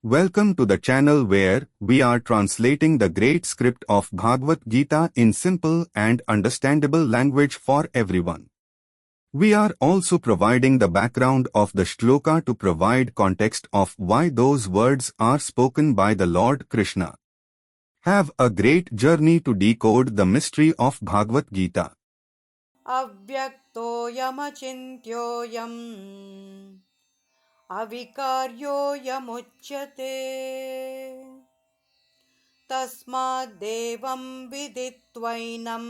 Welcome to the channel where we are translating the great script of Bhagavad Gita in simple and understandable language for everyone. We are also providing the background of the Shloka to provide context of why those words are spoken by the Lord Krishna. Have a great journey to decode the mystery of Bhagavad Gita. Avyaktoyamachintyoyam avikaryoyamuchyate tasmadevam viditvainam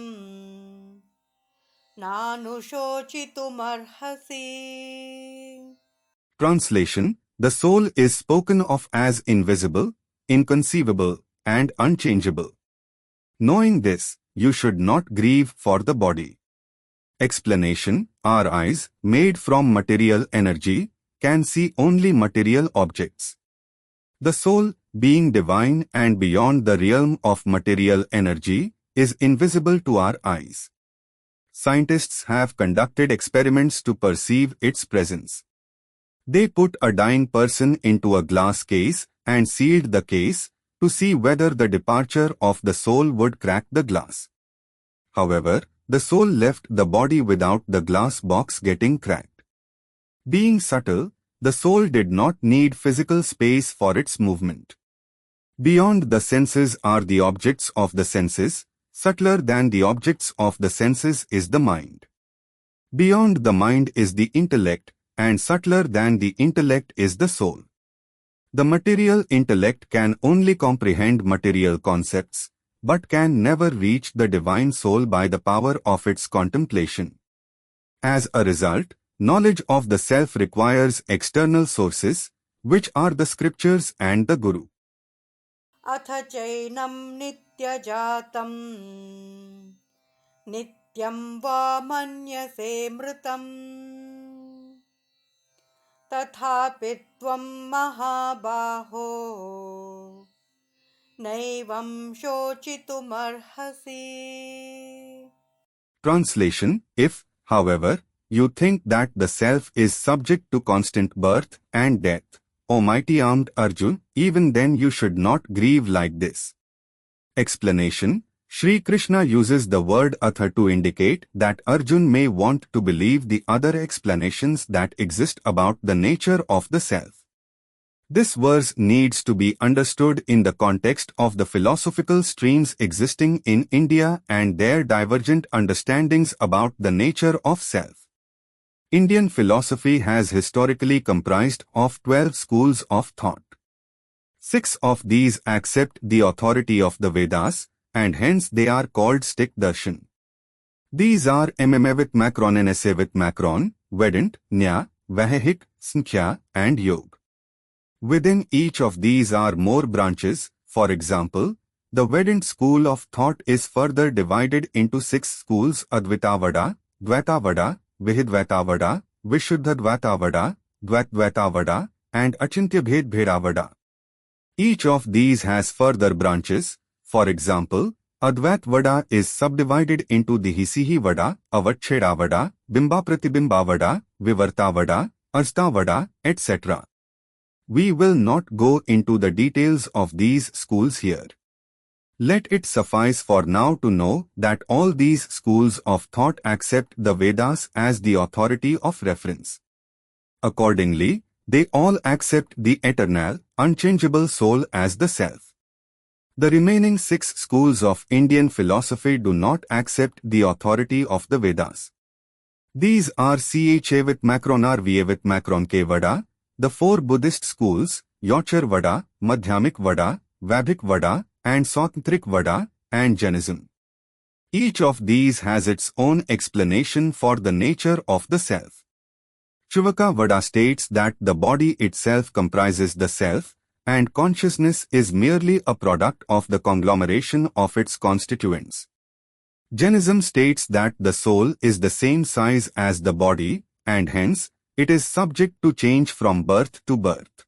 nanushochitumarhasi. Translation: The soul is spoken of as invisible, inconceivable, and unchangeable. Knowing this, you should not grieve for the body. Explanation: Our eyes, made from material energy, can see only material objects. The soul, being divine and beyond the realm of material energy, is invisible to our eyes. Scientists have conducted experiments to perceive its presence. They put a dying person into a glass case and sealed the case to see whether the departure of the soul would crack the glass. However, the soul left the body without the glass box getting cracked. Being subtle, the soul did not need physical space for its movement. Beyond the senses are the objects of the senses. Subtler than the objects of the senses is the mind. Beyond the mind is the intellect, and subtler than the intellect is the soul. The material intellect can only comprehend material concepts, but can never reach the divine soul by the power of its contemplation. As a result, knowledge of the self requires external sources, which are the scriptures and the Guru. Atha chainam nityajatam nityam va manyase mritam tathapi tvam mahabaho naivam shochitumarhasi. Translation: If, however, you think that the self is subject to constant birth and death, O mighty armed Arjuna, even then you should not grieve like this. Explanation: Shri Krishna uses the word atha to indicate that Arjuna may want to believe the other explanations that exist about the nature of the self. This verse needs to be understood in the context of the philosophical streams existing in India and their divergent understandings about the nature of self. Indian philosophy has historically comprised of 12 schools of thought. 6 of these accept the authority of the Vedas, and hence they are called stick darshan. These are Mmavit Macron and Esavit Macron, Vedant, Nya, Vahahik, Sankhya, and Yoga. Within each of these are more branches. For example, the Vedant school of thought is further divided into 6 schools: Advaitavada, Dvaitavada, Vihidvaitavada, Vishuddhadvaitavada, Dvaitvaitavada, and Achintyabhed-bhedavada. Each of these has further branches. For example, Advaitvada is subdivided into the Hisihivada, Avachedavada, Bimbapratibimbavada, Vivartavada, Arstavada, etc. We will not go into the details of these schools here. Let it suffice for now to know that all these schools of thought accept the Vedas as the authority of reference. Accordingly, they all accept the eternal, unchangeable soul as the self. The remaining 6 schools of Indian philosophy do not accept the authority of the Vedas. These are Chavit Macronar Vyavit Macron Vada, the 4 Buddhist schools, Yochar Vada, Madhyamik Vada, Vabhik Vada, and Swatantrik Vada, and Jainism. Each of these has its own explanation for the nature of the self. Shivaka Vada states that the body itself comprises the self, and consciousness is merely a product of the conglomeration of its constituents. Jainism states that the soul is the same size as the body, and hence, it is subject to change from birth to birth.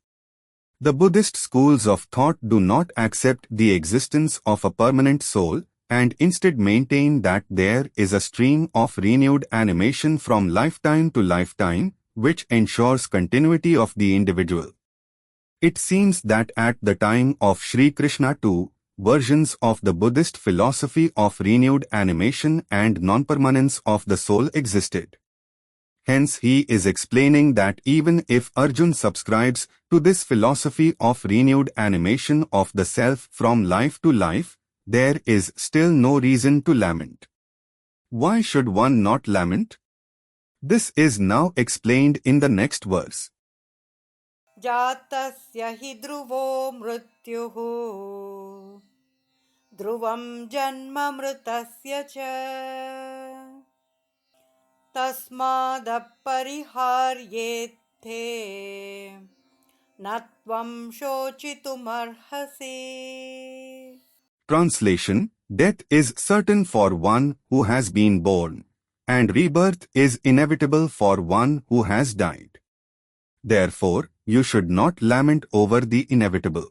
The Buddhist schools of thought do not accept the existence of a permanent soul, and instead maintain that there is a stream of renewed animation from lifetime to lifetime, which ensures continuity of the individual. It seems that at the time of Sri Krishna two versions of the Buddhist philosophy of renewed animation and non-permanence of the soul existed. Hence he is explaining that even if Arjuna subscribes to this philosophy of renewed animation of the self from life to life, there is still no reason to lament. Why should one not lament? This is now explained in the next verse. जातस्य हि ध्रुवो मृत्युः ध्रुवं जन्म मृतस्य च तस्मादपरिहार्येत्थे न त्वं शोचितुमर्हसि. Translation: Death is certain for one who has been born, and rebirth is inevitable for one who has died. Therefore, you should not lament over the inevitable.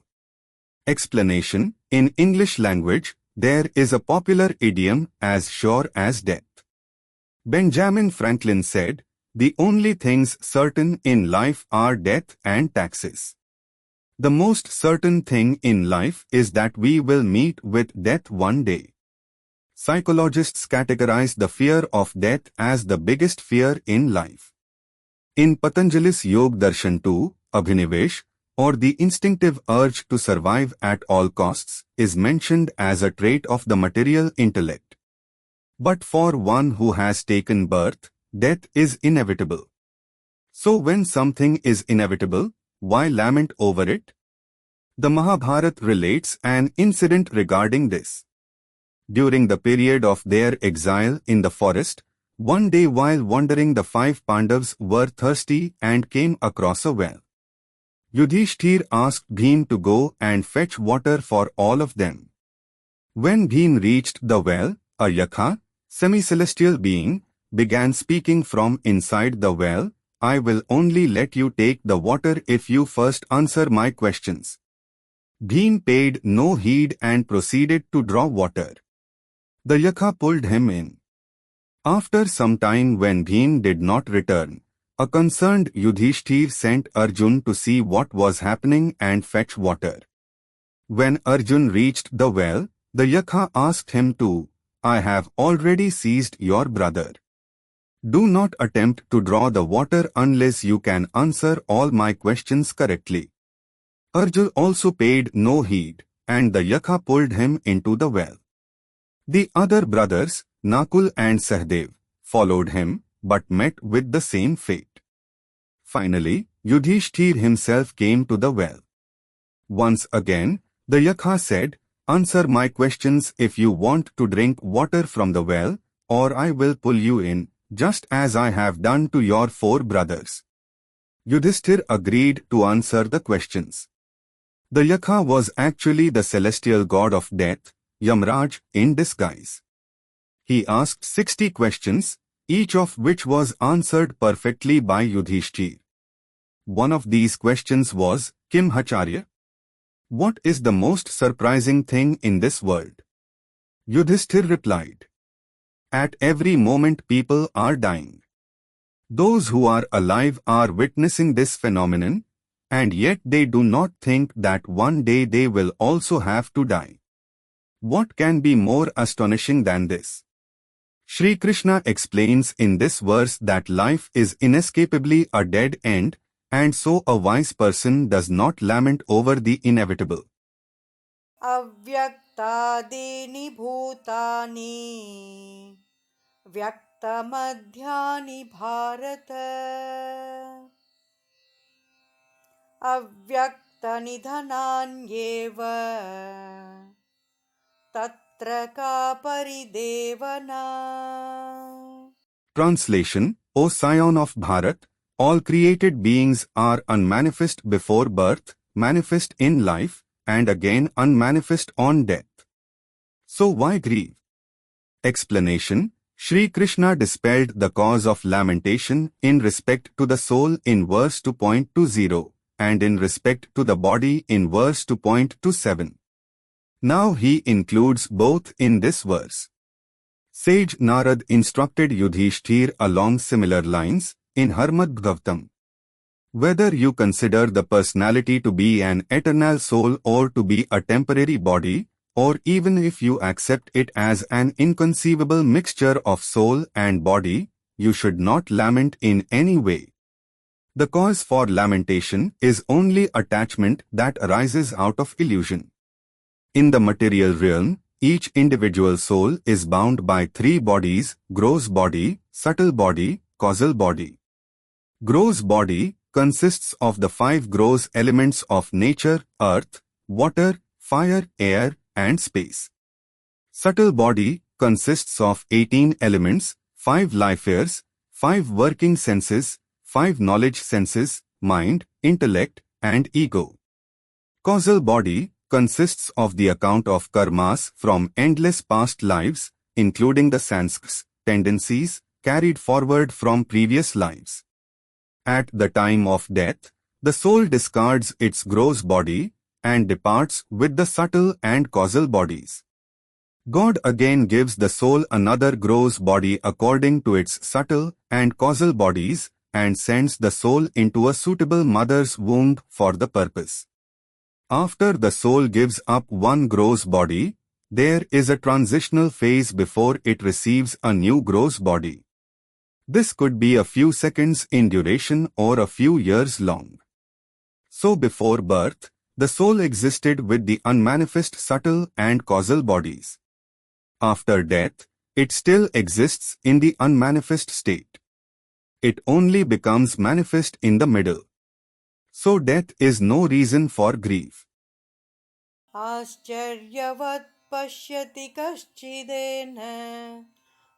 Explanation: In English language, there is a popular idiom as sure as death. Benjamin Franklin said, "The only things certain in life are death and taxes." The most certain thing in life is that we will meet with death one day. Psychologists categorize the fear of death as the biggest fear in life. In Patanjali's Yoga Darshan 2, Abhinivesh, or the instinctive urge to survive at all costs, is mentioned as a trait of the material intellect. But for one who has taken birth, death is inevitable. So when something is inevitable, why lament over it? The Mahabharata relates an incident regarding this. During the period of their exile in the forest, one day while wandering the 5 Pandavas were thirsty and came across a well. Yudhishthir asked Bhim to go and fetch water for all of them. When Bhim reached the well, a yakha, semi-celestial being, began speaking from inside the well, "I will only let you take the water if you first answer my questions." Bhim paid no heed and proceeded to draw water. The yakha pulled him in. After some time, when Bhim did not return, a concerned Yudhishthir sent Arjuna to see what was happening and fetch water. When Arjuna reached the well, the yakha asked him to, "I have already seized your brother. Do not attempt to draw the water unless you can answer all my questions correctly." Arjuna also paid no heed, and the yakha pulled him into the well. The other brothers, Nakul and Sahdev, followed him, but met with the same fate. Finally, Yudhishthir himself came to the well. Once again, the yakha said, "Answer my questions if you want to drink water from the well, or I will pull you in, just as I have done to your 4 brothers." Yudhishthir agreed to answer the questions. The yakha was actually the celestial god of death, Yamraj, in disguise. He asked 60 questions, each of which was answered perfectly by Yudhishthir. One of these questions was, "Kim Hacharya?" What is the most surprising thing in this world? Yudhishthir replied, "At every moment people are dying. Those who are alive are witnessing this phenomenon, and yet they do not think that one day they will also have to die. What can be more astonishing than this?" Shri Krishna explains in this verse that life is inescapably a dead end, and so a wise person does not lament over the inevitable. अव्यक्तादीनि भूतानि व्यक्तमध्यानि भारत अव्यक्तनिधनान्येव तत्र का परिदेवना. Translation: O Scion of Bharat, all created beings are unmanifest before birth, manifest in life, and again unmanifest on death. So why grieve? Explanation: Shri Krishna dispelled the cause of lamentation in respect to the soul in verse 2.20 and in respect to the body in verse 2.27. Now he includes both in this verse. Sage Narad instructed Yudhishthir along similar lines in Harmad Bhagavatam. Whether you consider the personality to be an eternal soul or to be a temporary body, or even if you accept it as an inconceivable mixture of soul and body, you should not lament in any way. The cause for lamentation is only attachment that arises out of illusion. In the material realm, each individual soul is bound by three bodies: gross body, subtle body, causal body. Gross body consists of the five gross elements of nature: earth, water, fire, air, and space. Subtle body consists of 18 elements, 5 life airs, 5 working senses, 5 knowledge senses, mind, intellect, and ego. Causal body consists of the account of karmas from endless past lives, including the sanskars, tendencies, carried forward from previous lives. At the time of death, the soul discards its gross body and departs with the subtle and causal bodies. God again gives the soul another gross body according to its subtle and causal bodies and sends the soul into a suitable mother's womb for the purpose. After the soul gives up one gross body, there is a transitional phase before it receives a new gross body. This could be a few seconds in duration or a few years long. So before birth, the soul existed with the unmanifest subtle and causal bodies. After death, it still exists in the unmanifest state. It only becomes manifest in the middle. So death is no reason for grief. आश्चर्यवत् पश्यति कश्चिदेन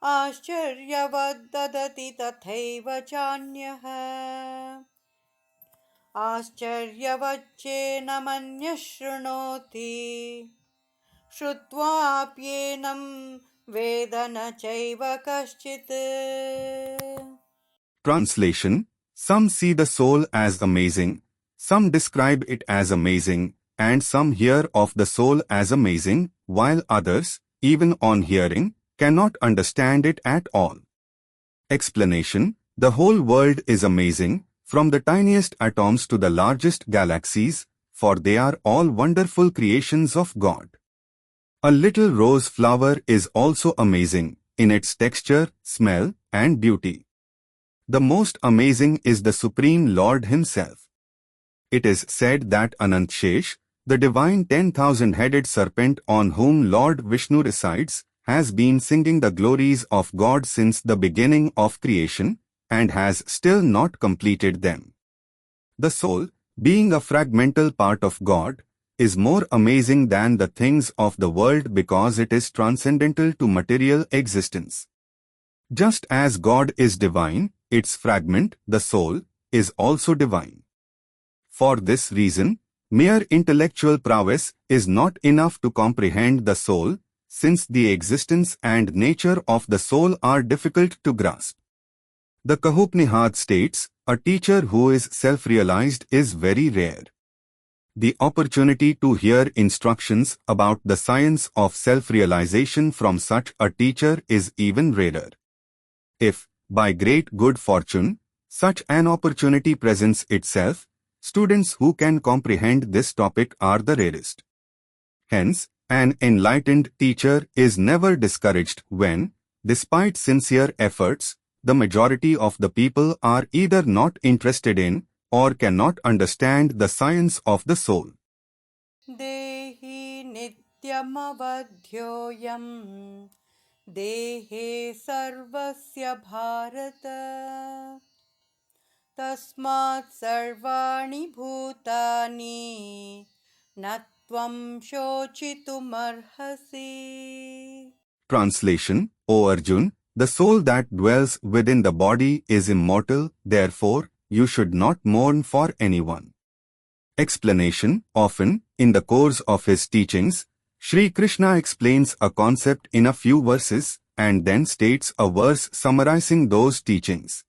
आश्चर्यवद् ददति तथैव चान्यः आश्चर्यवच्चेनमन्यः शृणोति श्रुत्वाप्येनं वेद न चैव कश्चित्. Translation: Some see the soul as amazing, some describe it as amazing, and some hear of the soul as amazing, while others, even on hearing, cannot understand it at all. Explanation: The whole world is amazing, from the tiniest atoms to the largest galaxies, for they are all wonderful creations of God. A little rose flower is also amazing, in its texture, smell, and beauty. The most amazing is the Supreme Lord Himself. It is said that Anantshesh, the divine 10,000-headed serpent on whom Lord Vishnu resides, has been singing the glories of God since the beginning of creation, and has still not completed them. The soul, being a fragmental part of God, is more amazing than the things of the world because it is transcendental to material existence. Just as God is divine, its fragment, the soul, is also divine. For this reason, mere intellectual prowess is not enough to comprehend the soul, since the existence and nature of the soul are difficult to grasp. The Kahupnihad states, a teacher who is self-realized is very rare. The opportunity to hear instructions about the science of self-realization from such a teacher is even rarer. If, by great good fortune, such an opportunity presents itself, students who can comprehend this topic are the rarest. Hence, an enlightened teacher is never discouraged when, despite sincere efforts, the majority of the people are either not interested in or cannot understand the science of the soul. देहि नित्यमवध्योऽयम् देहे सर्वस्य भारत तस्मात् सर्वाणि भूतानि न त्वं शोचितुमर्हसि. Translation: O Arjun, the soul that dwells within the body is immortal, therefore, you should not mourn for anyone. Explanation: Often, in the course of his teachings, Sri Krishna explains a concept in a few verses and then states a verse summarizing those teachings.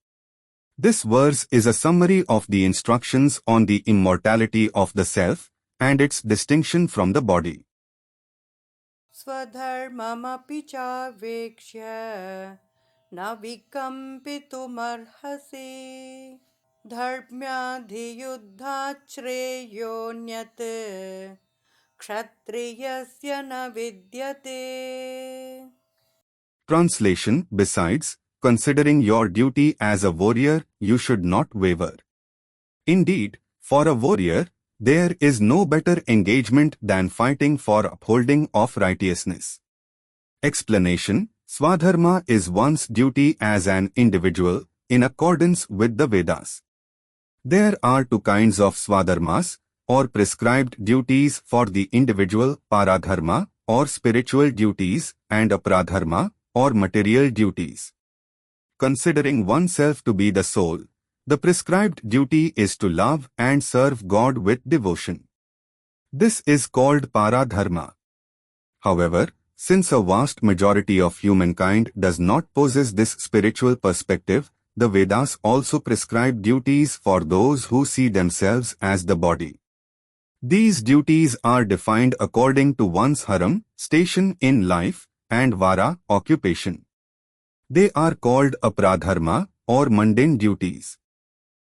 This verse is a summary of the instructions on the immortality of the self and its distinction from the body. स्वधर्ममपि चावेक्ष्य न विकम्पितुमर्हसि. धर्म्याधियुद्धात् श्रेयोऽन्यत् क्षत्रियस्य न विद्यते. Translation: Besides, considering your duty as a warrior, you should not waver. Indeed, for a warrior, there is no better engagement than fighting for upholding of righteousness. Explanation: Swadharma is one's duty as an individual, in accordance with the Vedas. There are two kinds of swadharmas, or prescribed duties for the individual, paradharma, or spiritual duties, and apradharma, or material duties. Considering oneself to be the soul, the prescribed duty is to love and serve God with devotion. This is called paradharma. However, since a vast majority of humankind does not possess this spiritual perspective, the Vedas also prescribe duties for those who see themselves as the body. These duties are defined according to one's haram, station in life, and vara, occupation. They are called apradharma, or mundane duties.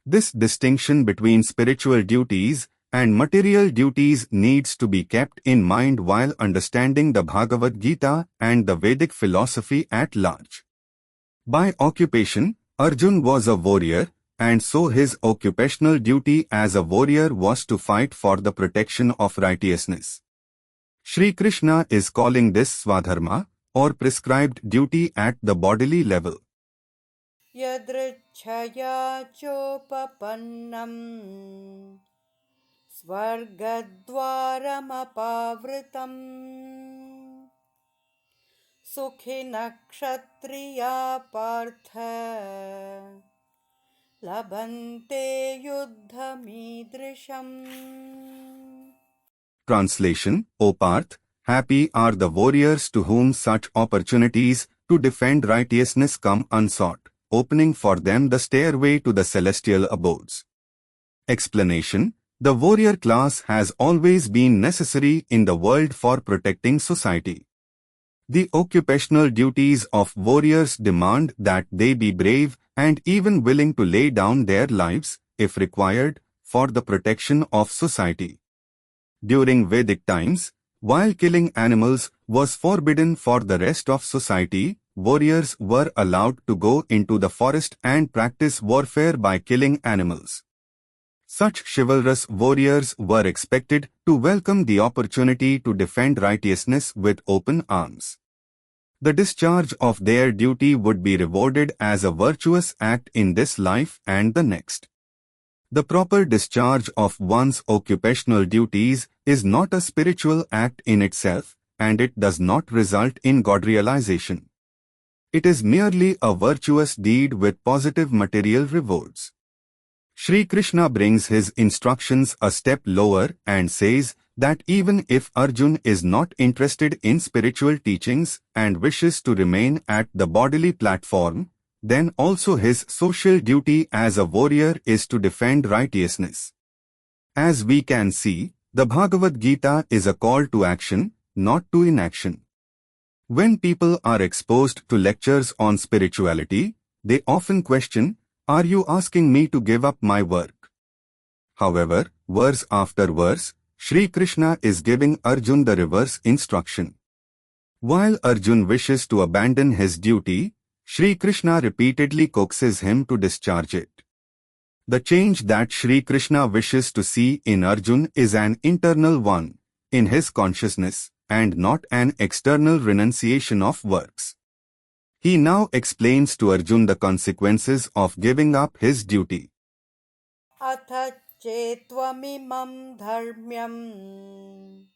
This distinction between spiritual duties and material duties needs to be kept in mind while understanding the Bhagavad Gita and the Vedic philosophy at large. By occupation, Arjuna was a warrior, and so his occupational duty as a warrior was to fight for the protection of righteousness. Shri Krishna is calling this swadharma, or prescribed duty at the bodily level. Yadrichhaya chopapannam svargadvaramapavritam sukhina kshatriya partha labhante yuddhamidrisham. Translation: O Parth, happy are the warriors to whom such opportunities to defend righteousness come unsought, opening for them the stairway to the celestial abodes. Explanation: The warrior class has always been necessary in the world for protecting society. The occupational duties of warriors demand that they be brave and even willing to lay down their lives, if required, for the protection of society. During Vedic times, while killing animals was forbidden for the rest of society, warriors were allowed to go into the forest and practice warfare by killing animals. Such chivalrous warriors were expected to welcome the opportunity to defend righteousness with open arms. The discharge of their duty would be rewarded as a virtuous act in this life and the next. The proper discharge of one's occupational duties is not a spiritual act in itself, and it does not result in God realization. It is merely a virtuous deed with positive material rewards. Shri Krishna brings his instructions a step lower and says that even if Arjuna is not interested in spiritual teachings and wishes to remain at the bodily platform, then also his social duty as a warrior is to defend righteousness. As we can see, the Bhagavad Gita is a call to action, not to inaction. When people are exposed to lectures on spirituality, they often question, "Are you asking me to give up my work?" However, verse after verse, Shri Krishna is giving Arjuna the reverse instruction. While Arjuna wishes to abandon his duty, Shri Krishna repeatedly coaxes him to discharge it. The change that Shri Krishna wishes to see in Arjuna is an internal one, in his consciousness, and not an external renunciation of works. He now explains to Arjuna the consequences of giving up his duty. Atha chetvamimam dharmyam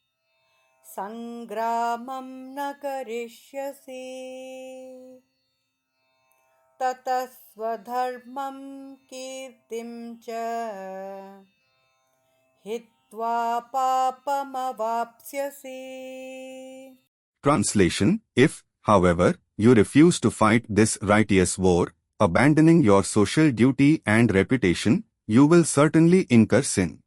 sangramam na karishyasi tatasvadharmam kirtim cha hitva papamavapsyasi. Translation: If, however, you refuse to fight this righteous war, abandoning your social duty and reputation, you will certainly incur sin.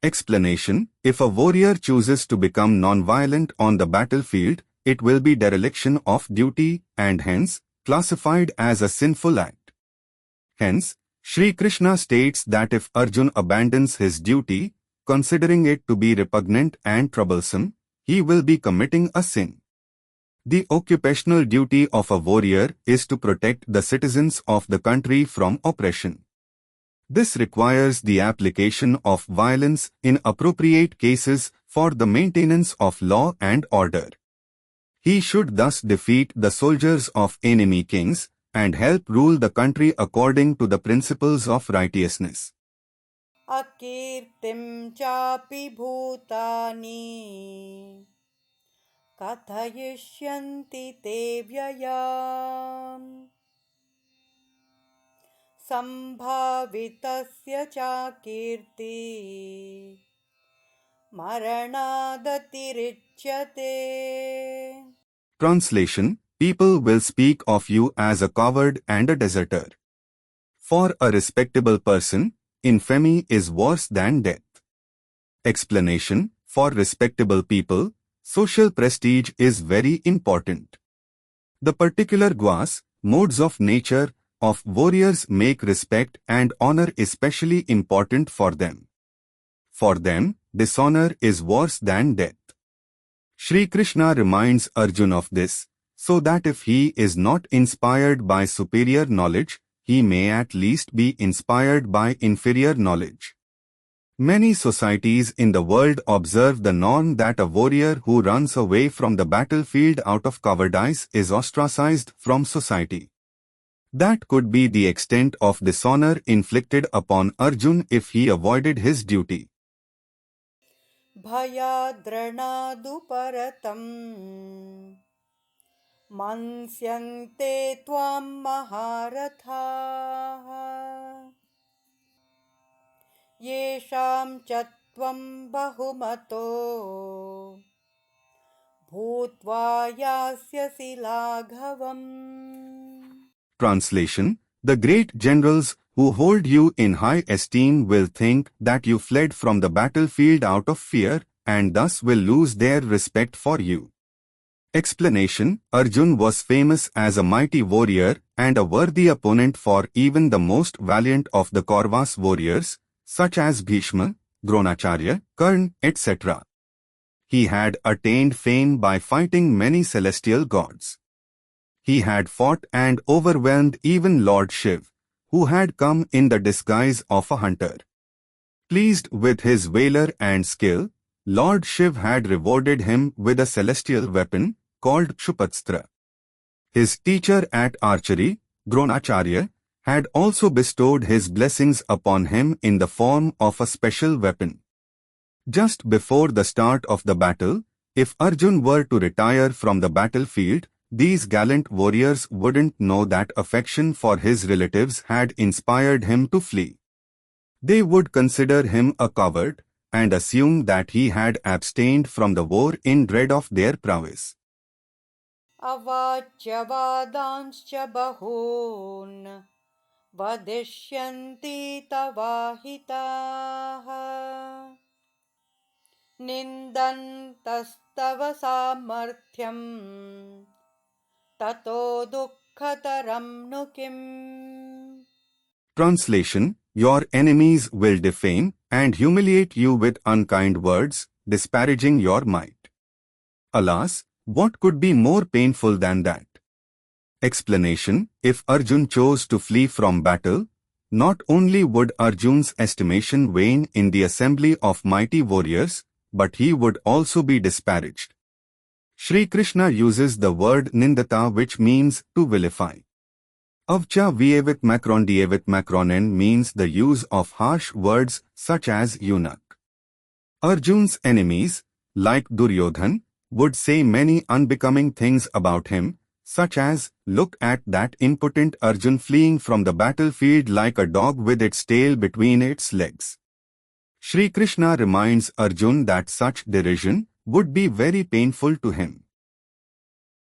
Explanation: If a warrior chooses to become non-violent on the battlefield, it will be dereliction of duty and hence classified as a sinful act. Hence, Shri Krishna states that if Arjun abandons his duty, considering it to be repugnant and troublesome, he will be committing a sin. The occupational duty of a warrior is to protect the citizens of the country from oppression. This requires the application of violence in appropriate cases for the maintenance of law and order. He should thus defeat the soldiers of enemy kings and help rule the country according to the principles of righteousness. Akirtim chapi bhutani kathayishyanti te vyayam sambhavitasya cha kirti maranadatirichyate. Translation: People will speak of you as a coward and a deserter. For a respectable person, infamy is worse than death. Explanation: For respectable people, social prestige is very important. The particular guas, modes of nature, of warriors make respect and honor especially important for them. For them, dishonor is worse than death. Shri Krishna reminds Arjuna of this, so that if he is not inspired by superior knowledge, he may at least be inspired by inferior knowledge. Many societies in the world observe the norm that a warrior who runs away from the battlefield out of cowardice is ostracized from society. That could be the extent of dishonor inflicted upon Arjuna if he avoided his duty. Bhayadranadu paratam mansyante tvam maharatha yesham chatvam bahumato bhutva yasyasi laghavam. Translation: The great generals who hold you in high esteem will think that you fled from the battlefield out of fear and thus will lose their respect for you. Explanation: Arjuna was famous as a mighty warrior and a worthy opponent for even the most valiant of the Kauravas warriors, such as Bhishma, Dronacharya, Karna, etc. He had attained fame by fighting many celestial gods. He had fought and overwhelmed even Lord Shiv, who had come in the disguise of a hunter. Pleased with his valor and skill, Lord Shiv had rewarded him with a celestial weapon called Shupastra. His teacher at archery, Dronacharya, had also bestowed his blessings upon him in the form of a special weapon. Just before the start of the battle, if Arjuna were to retire from the battlefield, these gallant warriors wouldn't know that affection for his relatives had inspired him to flee. They would consider him a coward and assume that he had abstained from the war in dread of their prowess. Avachya vadanscha bahun vadishyanti tavahitaha nindantastava samarthyam tato dukkhataram nukim. Translation: Your enemies will defame and humiliate you with unkind words, disparaging your might. Alas, what could be more painful than that? Explanation: If Arjuna chose to flee from battle, not only would Arjuna's estimation wane in the assembly of mighty warriors, but he would also be disparaged. Shri Krishna uses the word nindata, which means to vilify. Avcha vievit macrondievit macronen means the use of harsh words such as eunuch. Arjuna's enemies, like Duryodhan, would say many unbecoming things about him, such as, "Look at that impotent Arjuna fleeing from the battlefield like a dog with its tail between its legs." Shri Krishna reminds Arjuna that such derision would be very painful to him.